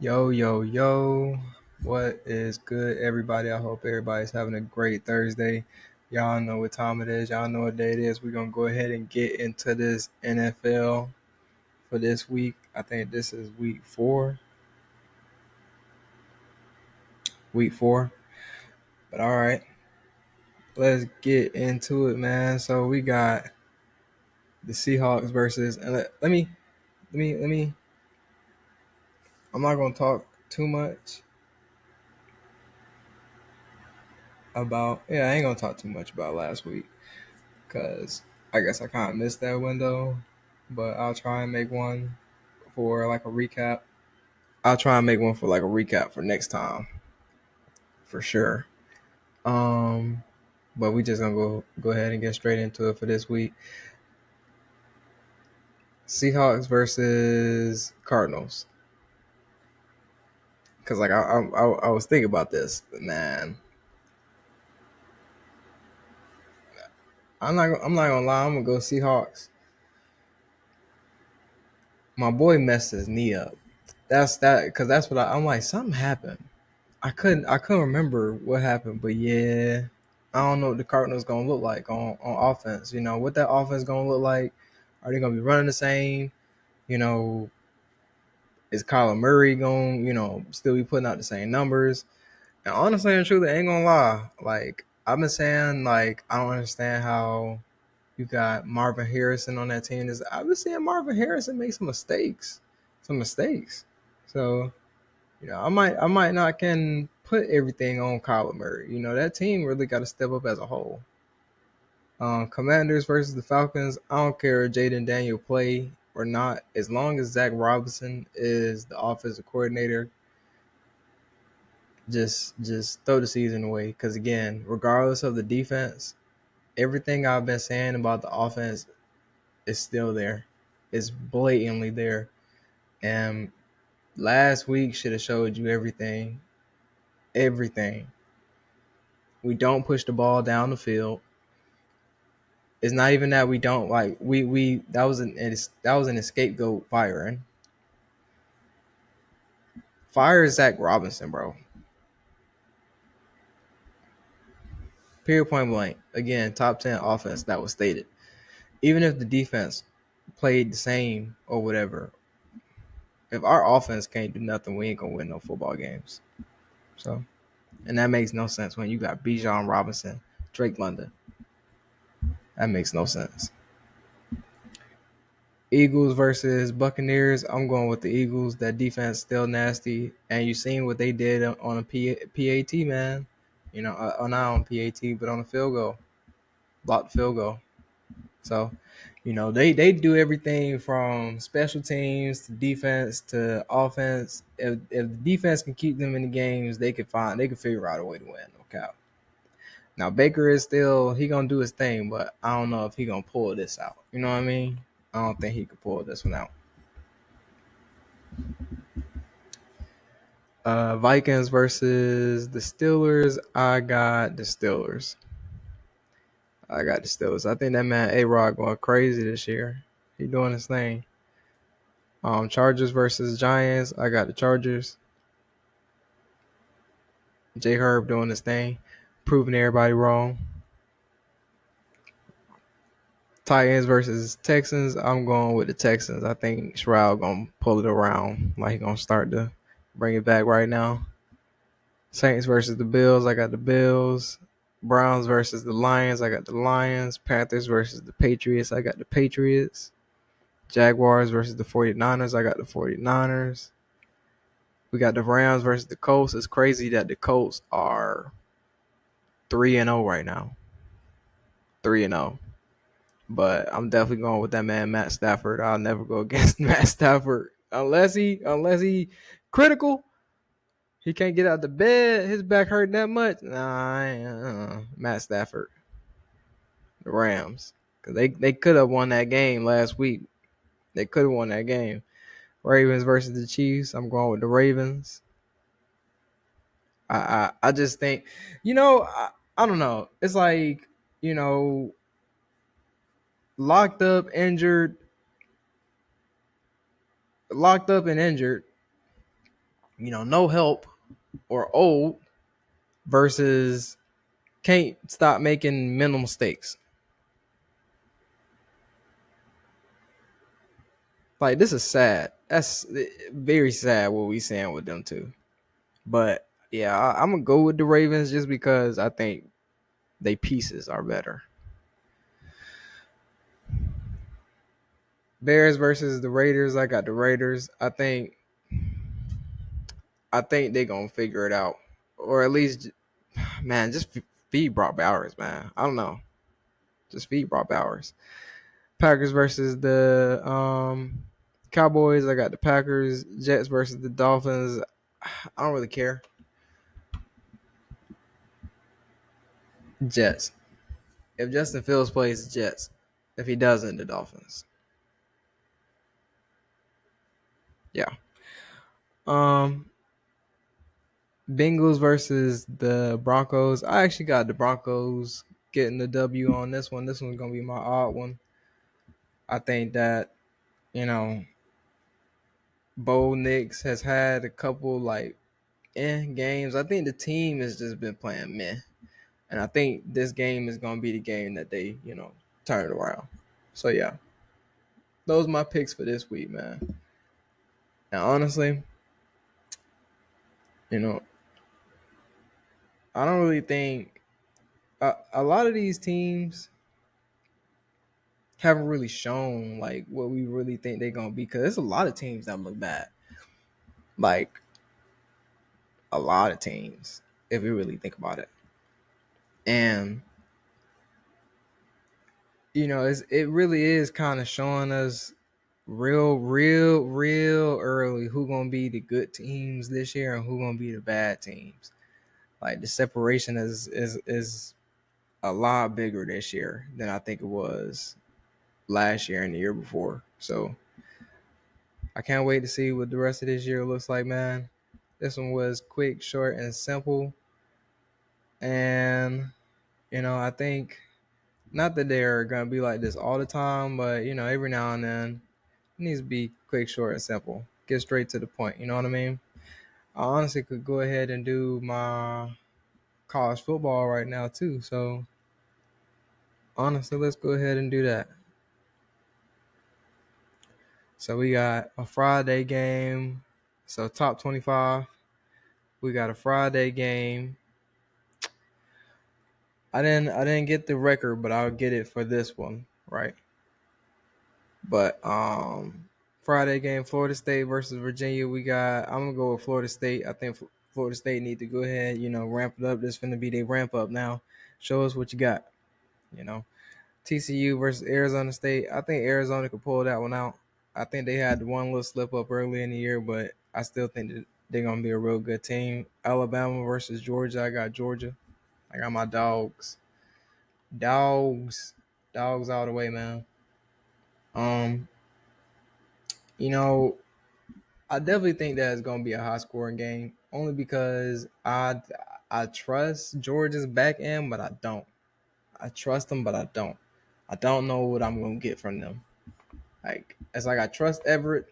Yo, yo, yo. What is good, everybody? I hope everybody's having a great Thursday. Y'all know what time it is. Y'all know what day it is. We're going to go ahead and get into this NFL for this week. I think this is week four. Week four. But all right, let's get into it, man. So we got the Seahawks versus, and let me, I'm not going to talk too much I ain't going to talk too much about last week. Because I guess I kind of missed that window, but I'll try and make one for like a recap. I'll try and make one for like a recap for next time for sure. Um, but we just gonna go ahead and get straight into it for this week. Seahawks versus Cardinals. Cause like I was thinking about this, man. I'm not gonna lie. I'm gonna go Seahawks. My boy messed his knee up. That's what I'm like. Something happened. I couldn't remember what happened, but yeah, I don't know what the Cardinals gonna look like on offense. You know what that offense gonna look like? Are they gonna be running the same? You know, is Kyler Murray gonna still be putting out the same numbers? And honestly and truly, I ain't gonna lie. Like I've been saying, like I don't understand how you got Marvin Harrison on that team. I've been seeing Marvin Harrison make some mistakes. So I might not can put everything on Kyler Murray. That team really got to step up as a whole. Commanders versus the Falcons. I don't care if Jaden Daniel play or not, as long as Zach Robinson is the offensive coordinator. Just throw the season away. Because again, regardless of the defense, everything I've been saying about the offense is still there. It's blatantly there. And last week should have showed you everything. Everything. We don't push the ball down the field. It's not even that we don't like we that was an scapegoat firing. Fire Zach Robinson, bro. Period, point blank. Again, top 10 offense that was stated. Even if the defense played the same or whatever, if our offense can't do nothing, we ain't gonna win no football games. So, and that makes no sense when you got Bijan Robinson, Drake London. That makes no sense. Eagles versus Buccaneers. I'm going with the Eagles. That defense still nasty, and you seen what they did on a PAT, man. Not on PAT, but on a field goal, blocked field goal. So, they do everything from special teams to defense to offense. If the defense can keep them in the games, they can figure out a way to win. No cap. Now Baker is still he gonna do his thing, but I don't know if he gonna pull this out. You know what I mean? I don't think he could pull this one out. Vikings versus the Steelers. I got the Steelers. I think that man A-Rod going crazy this year. He doing his thing. Chargers versus Giants. I got the Chargers. J Herb doing his thing, proving everybody wrong. Titans versus Texans. I'm going with the Texans. I think Shroud gonna pull it around. Like he gonna start to bring it back right now. Saints versus the Bills. I got the Bills. Browns versus the Lions. I got the Lions. Panthers versus the Patriots. I got the Patriots. Jaguars versus the 49ers. I got the 49ers. We got the Rams versus the Colts. It's crazy that the Colts are 3-0 right now. 3-0. But I'm definitely going with that man Matt Stafford. I'll never go against Matt Stafford unless he critical. He can't get out the bed. His back hurt that much. Matt Stafford, the Rams, because they could have won that game last week. They could have won that game. Ravens versus the Chiefs. I'm going with the Ravens. I just think, I don't know. It's like you know, locked up, injured, locked up and injured. no help or old versus can't stop making mental mistakes. Like this is sad. That's very sad what we saying with them too. But yeah, I'm gonna go with the Ravens just because I think they pieces are better. Bears versus the Raiders. I got the Raiders. I think they gonna figure it out, or at least, man, just feed Brock Bowers, man. I don't know, just feed Brock Bowers. Packers versus the Cowboys. I got the Packers. Jets versus the Dolphins. I don't really care. Jets. If Justin Fields plays, Jets. If he doesn't, the Dolphins. Yeah. Um, Bengals versus the Broncos. I actually got the Broncos getting the W on this one. This one's gonna be my odd one. I think that you know Bo Nix has had a couple like games. I think the team has just been playing meh, and I think this game is gonna be the game that they turn it around. So yeah, those are my picks for this week, man. And honestly, you know, I don't really think a lot of these teams haven't really shown like what we really think they're gonna be because there's a lot of teams that look bad, like a lot of teams if we really think about it. And it really is kind of showing us real early who gonna be the good teams this year and who gonna be the bad teams. Like the separation is a lot bigger this year than I think it was last year and the year before. So I can't wait to see what the rest of this year looks like, man. This one was quick, short, and simple. And I think not that they're gonna be like this all the time, but every now and then it needs to be quick, short, and simple. Get straight to the point. You know what I mean? I honestly could go ahead and do my college football right now too. So honestly, let's go ahead and do that. So we got a Friday game. So top 25. We got a Friday game. I didn't get the record, but I'll get it for this one, right? But Friday game, Florida State versus Virginia. I'm gonna go with Florida State. I think Florida State need to go ahead, ramp it up. This is gonna be their ramp up now. Show us what you got. You know, TCU versus Arizona State. I think Arizona could pull that one out. I think they had one little slip up early in the year, but I still think that they're gonna be a real good team. Alabama versus Georgia. I got Georgia. I got my dogs. Dogs. Dogs all the way, man. Um, you know, I definitely think that it's gonna be a high scoring game, only because I trust Georgia's back end, but I don't. I trust them, but I don't. I don't know what I'm gonna get from them. Like it's like I trust Everett.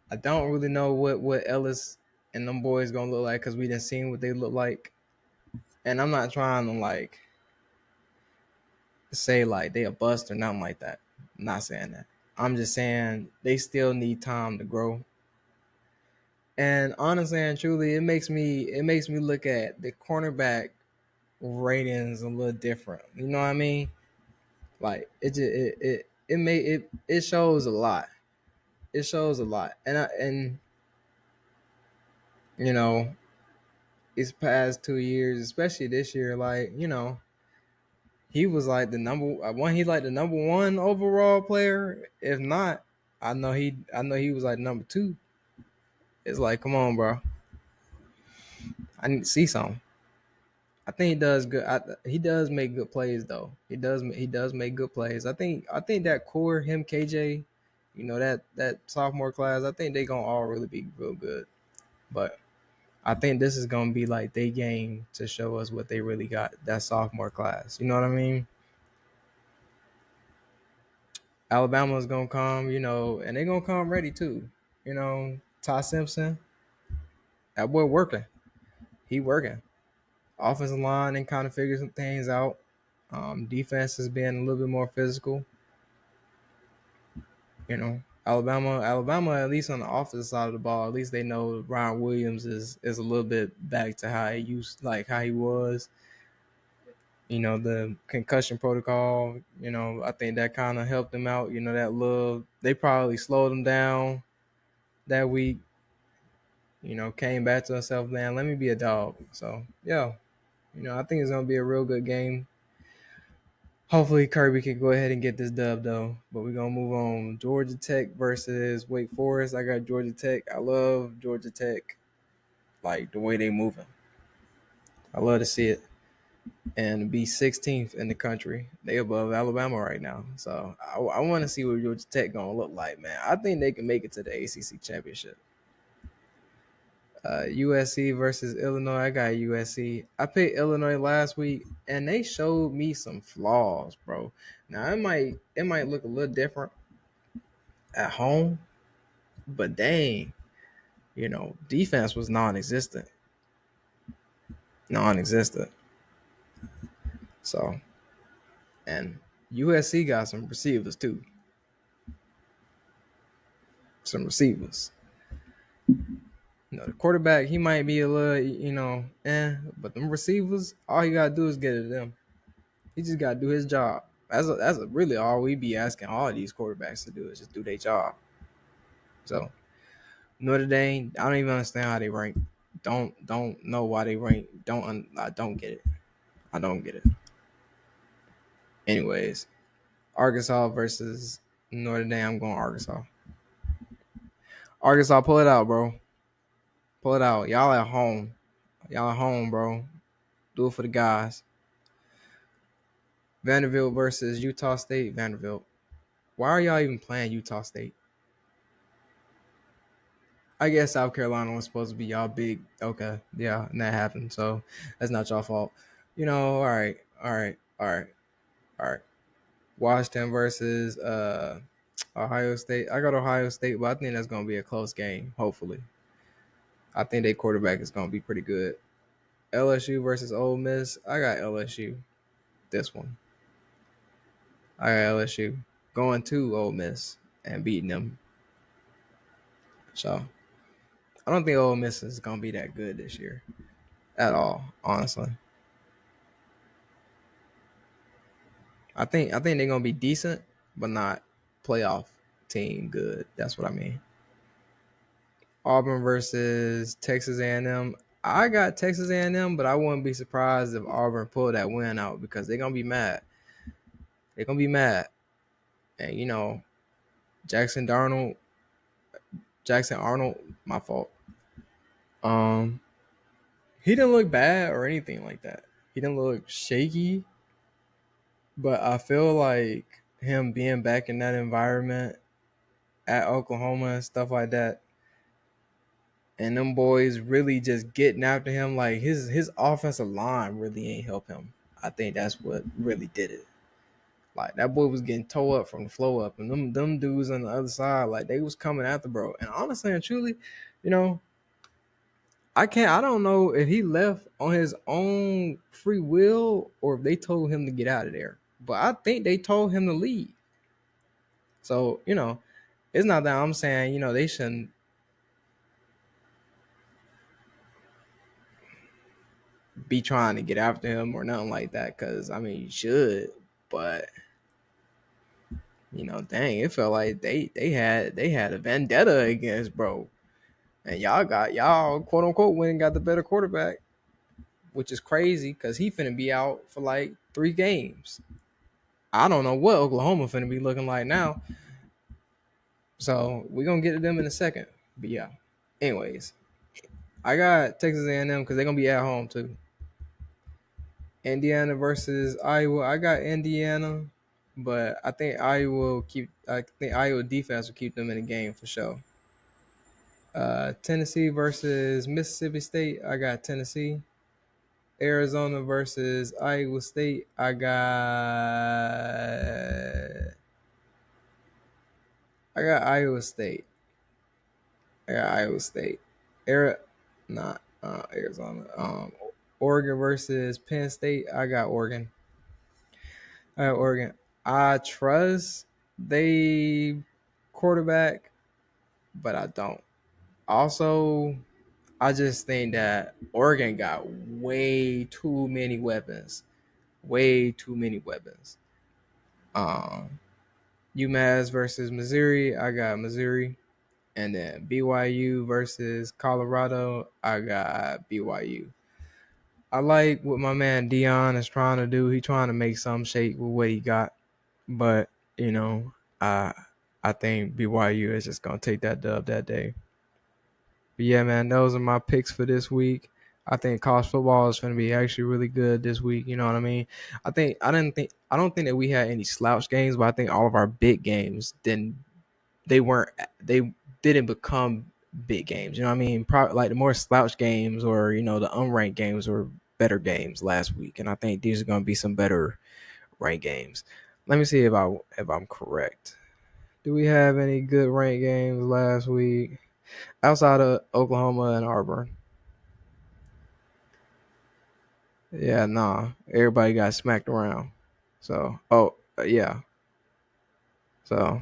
I don't really know what Ellis and them boys gonna look like because we didn't see what they look like, and I'm not trying to like say like they a bust or nothing like that. I'm not saying that. I'm just saying they still need time to grow. And honestly and truly, it makes me look at the cornerback ratings a little different. You know what I mean? Like it just, it shows a lot. It shows a lot. And you know, these past 2 years, especially this year, like, he was like the number one. He like the number one overall player. If not, I know he was like number two. It's like, come on, bro. I need to see something. I think he does good. He does make good plays though. He does make good plays. I think that core, him, KJ, that sophomore class. I think they gonna all really be real good. But I think this is gonna be like they game to show us what they really got. That sophomore class. You know what I mean? Alabama's gonna come, and they gonna come ready too. Ty Simpson. That boy working. He working. Offensive line and kind of figure some things out. Defense is being a little bit more physical. Alabama, at least on the offensive side of the ball, at least they know Ryan Williams is a little bit back to how he used, like how he was. The concussion protocol. I think that kind of helped them out. That little they probably slowed him down that week. Came back to himself, man. Let me be a dog. So yeah, I think it's gonna be a real good game. Hopefully Kirby can go ahead and get this dub though. But we're gonna move on. Georgia Tech versus Wake Forest. I got Georgia Tech. I love Georgia Tech, like the way they moving. I love to see it. And be 16th in the country. They above Alabama right now. So I want to see what Georgia Tech gonna look like, man. I think they can make it to the ACC championship. USC versus Illinois. I got USC. I picked Illinois last week, and they showed me some flaws, bro. Now it might look a little different at home, but dang, defense was non-existent, non-existent. So, and USC got some receivers too, some receivers. The quarterback, he might be a little, but them receivers, all you gotta do is get it to them. He just gotta do his job. That's really all we be asking all of these quarterbacks to do is just do their job. So Notre Dame, I don't even understand how they rank. Don't know why they rank. I don't get it. I don't get it. Anyways, Arkansas versus Notre Dame. I'm going Arkansas. Arkansas, pull it out, bro. Pull it out. Y'all at home. Y'all at home, bro. Do it for the guys. Vanderbilt versus Utah State. Vanderbilt. Why are y'all even playing Utah State? I guess South Carolina was supposed to be y'all big. Okay, yeah, and that happened. So that's not y'all fault. All right, all right, all right, all right. Washington versus Ohio State. I got Ohio State, but I think that's gonna be a close game. Hopefully, I think their quarterback is gonna be pretty good. LSU versus Ole Miss. I got LSU. This one, I got LSU going to Ole Miss and beating them. So I don't think Ole Miss is gonna be that good this year at all. Honestly, I think they're gonna be decent, but not playoff team good. That's what I mean. Auburn versus Texas A&M. I got Texas A&M, but I wouldn't be surprised if Auburn pulled that win out because they're gonna be mad. They're gonna be mad, and Jackson Darnold, Jackson Arnold, my fault. Um, he didn't look bad or anything like that. He didn't look shaky, but I feel like him being back in that environment at Oklahoma and stuff like that, and them boys really just getting after him, like his offensive line really ain't help him. I think that's what really did it. Like that boy was getting towed up from the flow up, and them dudes on the other side, like they was coming after bro. And honestly and truly, you know, I don't know if he left on his own free will or if they told him to get out of there. But I think they told him to leave. So, it's not that I'm saying, they shouldn't be trying to get after him or nothing like that. Cause I mean you should, but dang, it felt like they had a vendetta against bro. And y'all quote unquote went and got the better quarterback, which is crazy because he finna be out for like 3 games. I don't know what Oklahoma finna be looking like now. So we're gonna get to them in a second. But yeah. Anyways, I got Texas A&M because they're gonna be at home too. Indiana versus Iowa. I got Indiana, but I think Iowa defense will keep them in the game for sure. Tennessee versus Mississippi State. I got Tennessee. Arizona versus Iowa State. I got Iowa State. I got Iowa State. Not Arizona. Oregon versus Penn State. I got Oregon. I got Oregon. I trust they quarterback, but I don't. Also, I just think that Oregon got way too many weapons. Way too many weapons. Um, UMass versus Missouri. I got Missouri. And then BYU versus Colorado. I got BYU. I like what my man Dion is trying to do. He trying to make some shape with what he got, but you know, I I think BYU is just gonna take that dub that day. But yeah, man, those are my picks for this week. I think college football is going to be actually really good this week. You know what I mean? I don't think that we had any slouch games, but I think all of our big games they didn't become big games. You know what I mean? Probably like the more slouch games or the unranked games were better games last week, and I think these are going to be some better ranked games. Let me see if I'm correct. Do we have any good ranked games last week outside of Oklahoma and Auburn? Yeah, nah. Everybody got smacked around. So, yeah. So,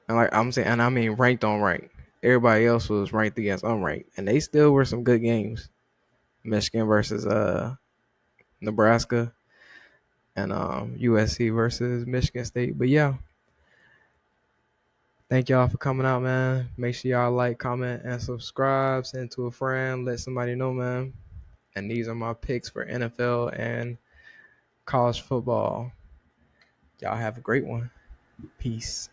and like I'm saying, and I mean ranked on ranked. Everybody else was ranked against unranked, and they still were some good games. Michigan versus Nebraska, and USC versus Michigan State. But yeah, thank y'all for coming out, man. Make sure y'all like, comment, and subscribe. Send to a friend. Let somebody know, man. And these are my picks for NFL and college football. Y'all have a great one. Peace.